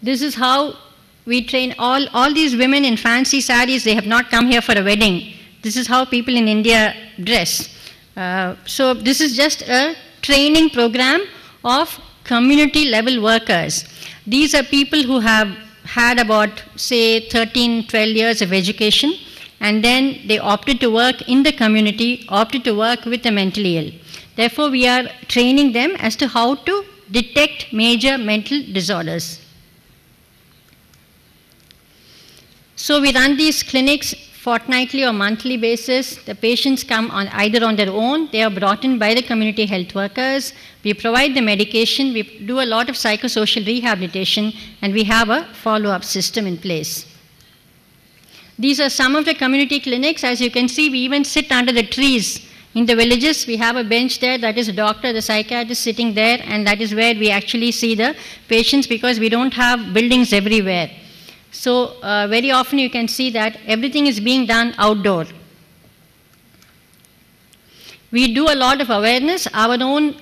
This is how we train all these women in fancy saris. They have not come here for a wedding. This is how people in India dress. So this is just a training program of community level workers. These are people who have had about, say, 13, 12 years of education, and then they opted to work in the community, opted to work with the mentally ill. Therefore, we are training them as to how to detect major mental disorders. So we run these clinics fortnightly or monthly basis. The patients come either on their own, they are brought in by the community health workers. We provide the medication, we do a lot of psychosocial rehabilitation, and we have a follow-up system in place. These are some of the community clinics. As you can see, we even sit under the trees. In the villages, we have a bench there, that is a doctor, the psychiatrist sitting there, and that is where we actually see the patients, because we don't have buildings everywhere. So very often you can see that everything is being done outdoor. We do a lot of awareness. Our own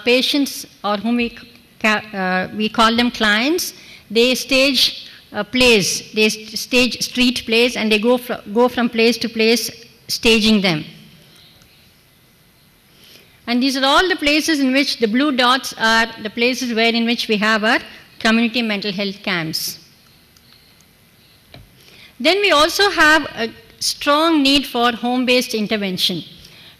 patients, or whom we call them clients, they stage plays, they stage street plays, and they go from place to place staging them. And these are all the places in which the blue dots are the places where in which we have our community mental health camps. Then we also have a strong need for home-based intervention.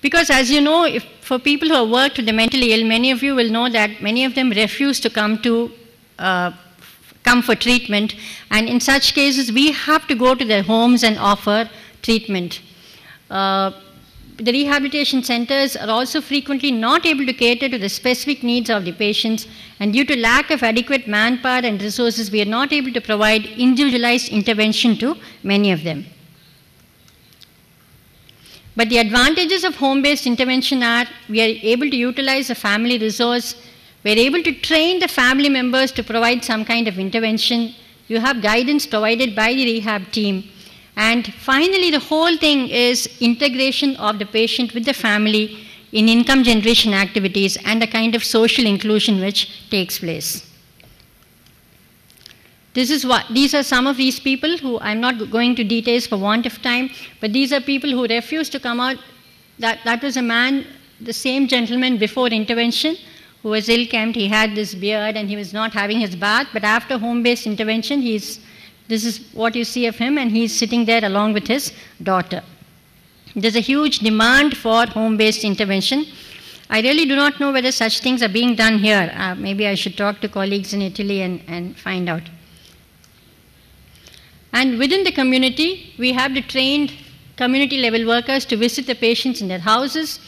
Because as you know, for people who have worked with the mentally ill, many of you will know that many of them refuse to come for treatment. And in such cases, we have to go to their homes and offer treatment. The rehabilitation centers are also frequently not able to cater to the specific needs of the patients, and due to lack of adequate manpower and resources, we are not able to provide individualized intervention to many of them. But the advantages of home-based intervention are we are able to utilize a family resource, we are able to train the family members to provide some kind of intervention, you have guidance provided by the rehab team. And finally, the whole thing is integration of the patient with the family in income generation activities and a kind of social inclusion which takes place. These are some of these people who, I'm not going to details for want of time, but these are people who refused to come out. That was a man, the same gentleman before intervention, who was ill-kempt. He had this beard and he was not having his bath, but after home-based intervention, this is what you see of him, and he's sitting there along with his daughter. There's a huge demand for home-based intervention. I really do not know whether such things are being done here. Maybe I should talk to colleagues in Italy and find out. And within the community, we have the trained community-level workers to visit the patients in their houses,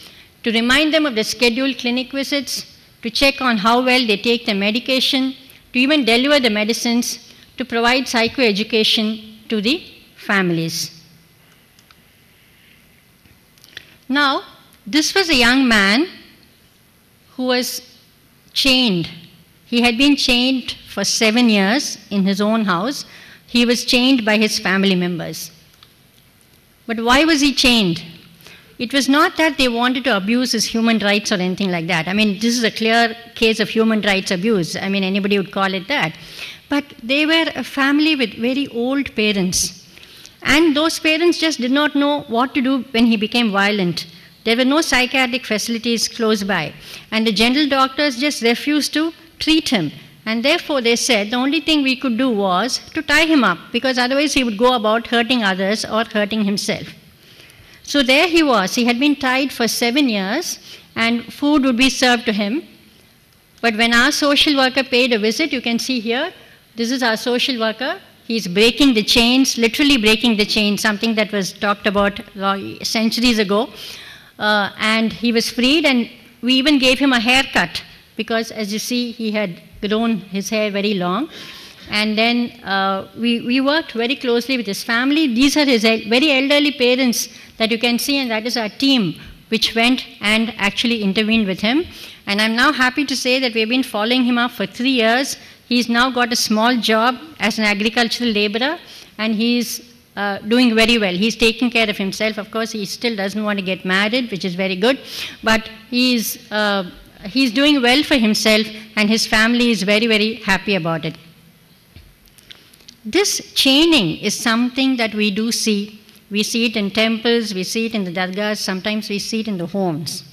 to remind them of the scheduled clinic visits, to check on how well they take the medication, to even deliver the medicines, to provide psychoeducation to the families. Now, this was a young man who was chained. He had been chained for 7 years in his own house. He was chained by his family members. But why was he chained? It was not that they wanted to abuse his human rights or anything like that. I mean, this is a clear case of human rights abuse. I mean, anybody would call it that. But they were a family with very old parents. And those parents just did not know what to do when he became violent. There were no psychiatric facilities close by. And the general doctors just refused to treat him. And therefore they said the only thing we could do was to tie him up, because otherwise he would go about hurting others or hurting himself. So there he was. He had been tied for 7 years, and food would be served to him. But when our social worker paid a visit, you can see here, this is our social worker. He's breaking the chains, literally breaking the chains, something that was talked about centuries ago. And he was freed, and we even gave him a haircut, because as you see, he had grown his hair very long. And then we worked very closely with his family. These are his very elderly parents that you can see, and that is our team which went and actually intervened with him. And I'm now happy to say that we've been following him up for 3 years. He's now got a small job as an agricultural laborer, and he's doing very well. He's taking care of himself. Of course, he still doesn't want to get married, which is very good, but he's doing well for himself, and his family is very, very happy about it. this chaining is something that we do see. We see it in temples, we see it in the dargahs, sometimes we see it in the homes.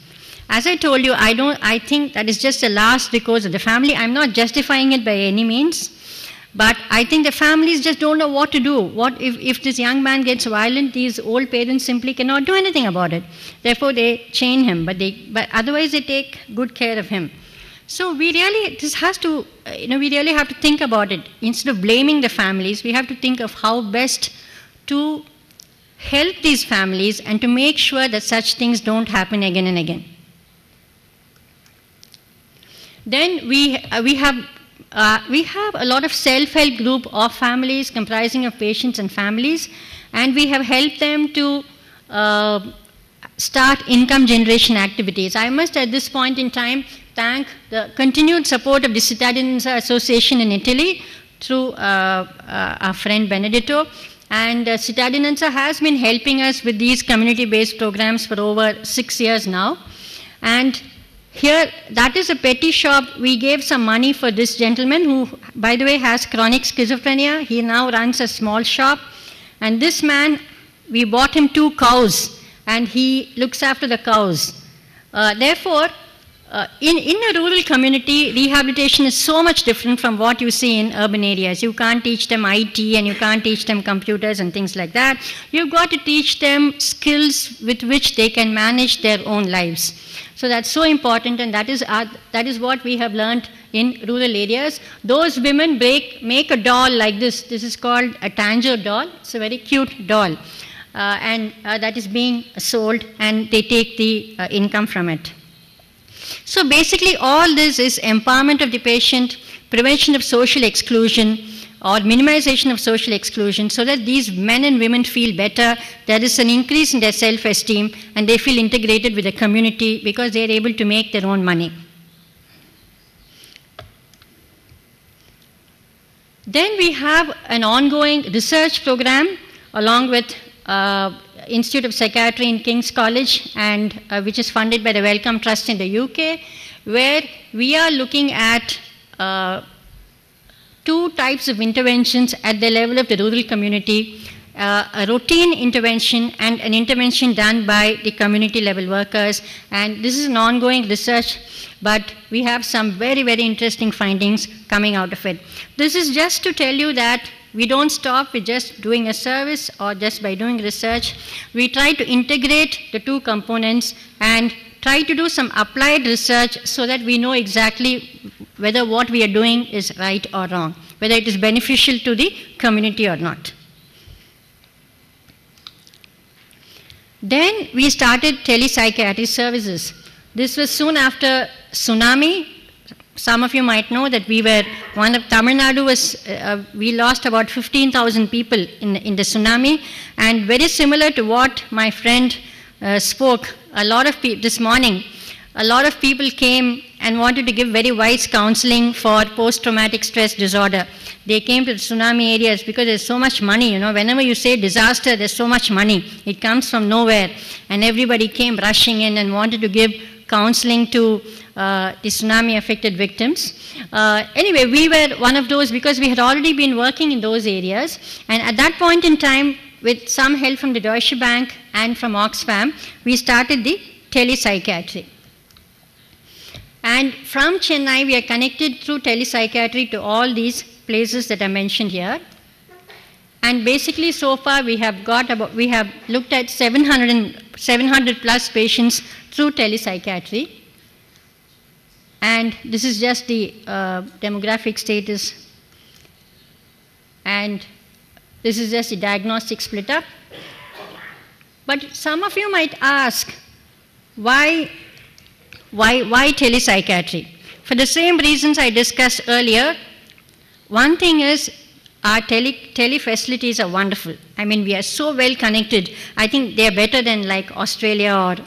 As I told you, I think that is just the last recourse of the family. I'm not justifying it by any means, but I think the families just don't know what to do. What if this young man gets violent, these old parents simply cannot do anything about it. Therefore, they chain him, but otherwise they take good care of him. So we really have to think about it. Instead of blaming the families, we have to think of how best to help these families and to make sure that such things don't happen again and again. Then we have a lot of self-help group of families comprising of patients and families, and we have helped them to start income generation activities. I must at this point in time thank the continued support of the Cittadinanza Association in Italy through our friend Benedetto. And Cittadinanza has been helping us with these community-based programs for over 6 years now. And here, that is a petty shop. We gave some money for this gentleman who, by the way, has chronic schizophrenia. He now runs a small shop. And this man, we bought him 2 cows, and he looks after the cows. Therefore, in a rural community, rehabilitation is so much different from what you see in urban areas. You can't teach them IT and you can't teach them computers and things like that. You've got to teach them skills with which they can manage their own lives. So that's so important, and that is what we have learned in rural areas. Those women make a doll like this. This is called a Tanjore doll. It's a very cute doll. And that is being sold, and they take the income from it. So basically all this is empowerment of the patient, prevention of social exclusion or minimization of social exclusion, so that these men and women feel better, there is an increase in their self-esteem, and they feel integrated with the community because they are able to make their own money. Then we have an ongoing research program along with Institute of Psychiatry in King's College, and which is funded by the Wellcome Trust in the UK, where we are looking at 2 types of interventions at the level of the rural community, a routine intervention and an intervention done by the community level workers. And this is an ongoing research, but we have some very, very interesting findings coming out of it. This is just to tell you that we don't stop with just doing a service or just by doing research. We try to integrate the 2 components and try to do some applied research so that we know exactly whether what we are doing is right or wrong, whether it is beneficial to the community or not. Then we started telepsychiatry services. This was soon after tsunami. Some of you might know that Tamil Nadu we lost about 15,000 people in the tsunami, and very similar to what my friend spoke, this morning, a lot of people came and wanted to give very wise counseling for post-traumatic stress disorder. They came to the tsunami areas because there's so much money, whenever you say disaster, there's so much money. It comes from nowhere, and everybody came rushing in and wanted to give counseling to the tsunami-affected victims. Anyway, we were one of those because we had already been working in those areas, and at that point in time, with some help from the Deutsche Bank and from Oxfam, we started the telepsychiatry. And from Chennai, we are connected through telepsychiatry to all these places that I mentioned here. And basically, so far, we have looked at 700 plus patients through telepsychiatry. And this is just the demographic status. And this is just the diagnostic split up. But some of you might ask, why telepsychiatry? For the same reasons I discussed earlier. One thing is, our tele facilities are wonderful. I mean, we are so well connected. I think they are better than like Australia or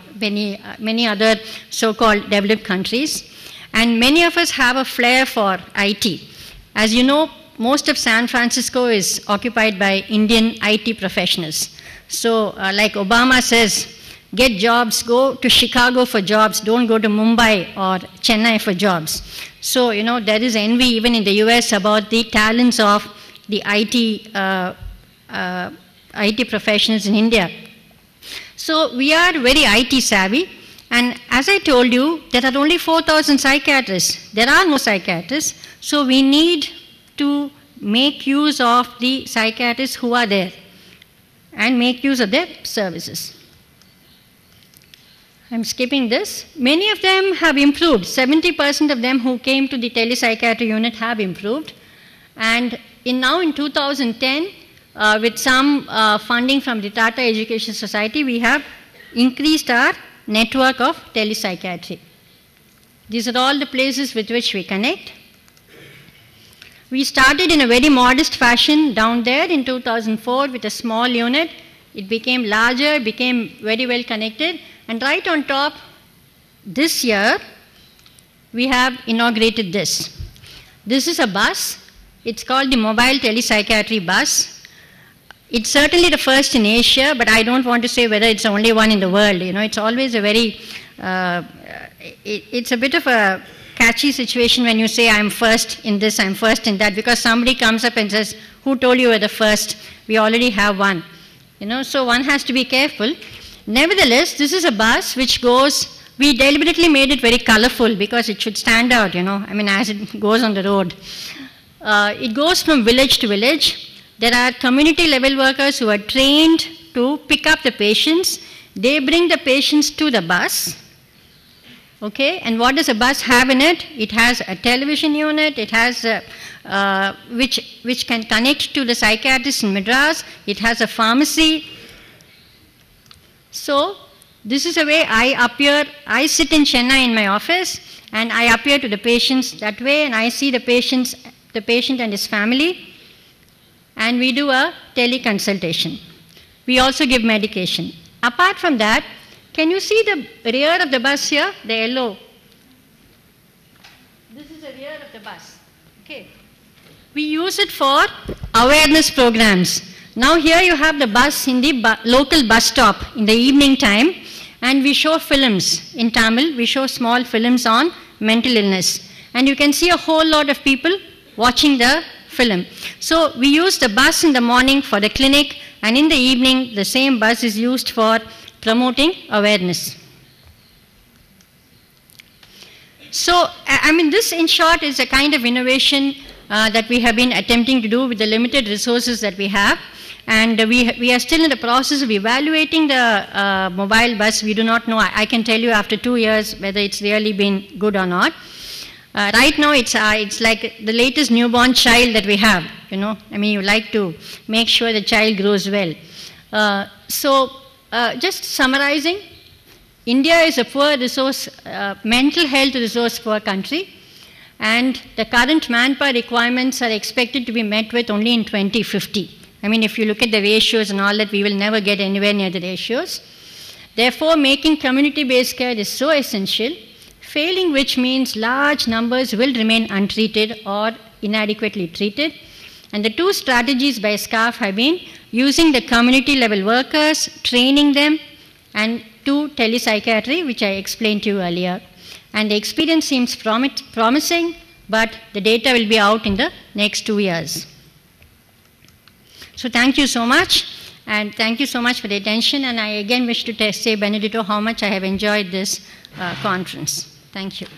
many other so-called developed countries. And many of us have a flair for IT. As you know, most of San Francisco is occupied by Indian IT professionals. So like Obama says, get jobs, go to Chicago for jobs, don't go to Mumbai or Chennai for jobs. So, there is envy even in the US about the talents of the IT professionals in India. So we are very IT savvy, and as I told you, there are only 4,000 psychiatrists. There are no psychiatrists, so we need to make use of the psychiatrists who are there and make use of their services. I'm skipping this. Many of them have improved. 70% of them who came to the telepsychiatry unit have improved. And now in 2010, with some funding from the Tata Education Society, we have increased our network of telepsychiatry. These are all the places with which we connect. We started in a very modest fashion down there in 2004 with a small unit. It became larger, became very well connected. And right on top, this year, we have inaugurated this. This is a bus. It's called the Mobile Telepsychiatry Bus. It's certainly the first in Asia, but I don't want to say whether it's the only one in the world. You know, it's always a very, it's a bit of a catchy situation when you say, I'm first in this, I'm first in that, because somebody comes up and says, who told you were the first? We already have one. You know, so one has to be careful. Nevertheless, this is a bus which goes, we deliberately made it very colorful because it should stand out, you know, I mean, as it goes on the road. It goes from village to village. There are community level workers who are trained to pick up the patients. They bring the patients to the bus. Okay, and what does a bus have in it? It has a television unit, it has which can connect to the psychiatrist in Madras, it has a pharmacy. So, this is the way I appear. I sit in Chennai in my office and I appear to the patients that way, and I see the patient and his family, and we do a teleconsultation. We also give medication. Apart from that, can you see the rear of the bus here, the yellow? This is the rear of the bus. Okay. We use it for awareness programs. Now here you have the bus in the local bus stop in the evening time, and we show films in Tamil. We show small films on mental illness. And you can see a whole lot of people watching the film. So we use the bus in the morning for the clinic, and in the evening the same bus is used for promoting awareness. So, I mean, this in short is a kind of innovation that we have been attempting to do with the limited resources that we have. And we are still in the process of evaluating the mobile bus. We do not know. I can tell you after 2 years whether it's really been good or not. Right now, it's like the latest newborn child that we have. You know, I mean, you like to make sure the child grows well. Just summarizing, India is a poor resource, mental health resource poor country, and the current manpower requirements are expected to be met with only in 2050. I mean, if you look at the ratios and all that, we will never get anywhere near the ratios. Therefore, making community-based care is so essential, failing which means large numbers will remain untreated or inadequately treated. And the two strategies by SCARF have been using the community-level workers, training them, and to telepsychiatry, which I explained to you earlier. And the experience seems promising, but the data will be out in the next 2 years. So thank you so much, and thank you so much for the attention, and I again wish to say, Benedetto, how much I have enjoyed this conference. Thank you.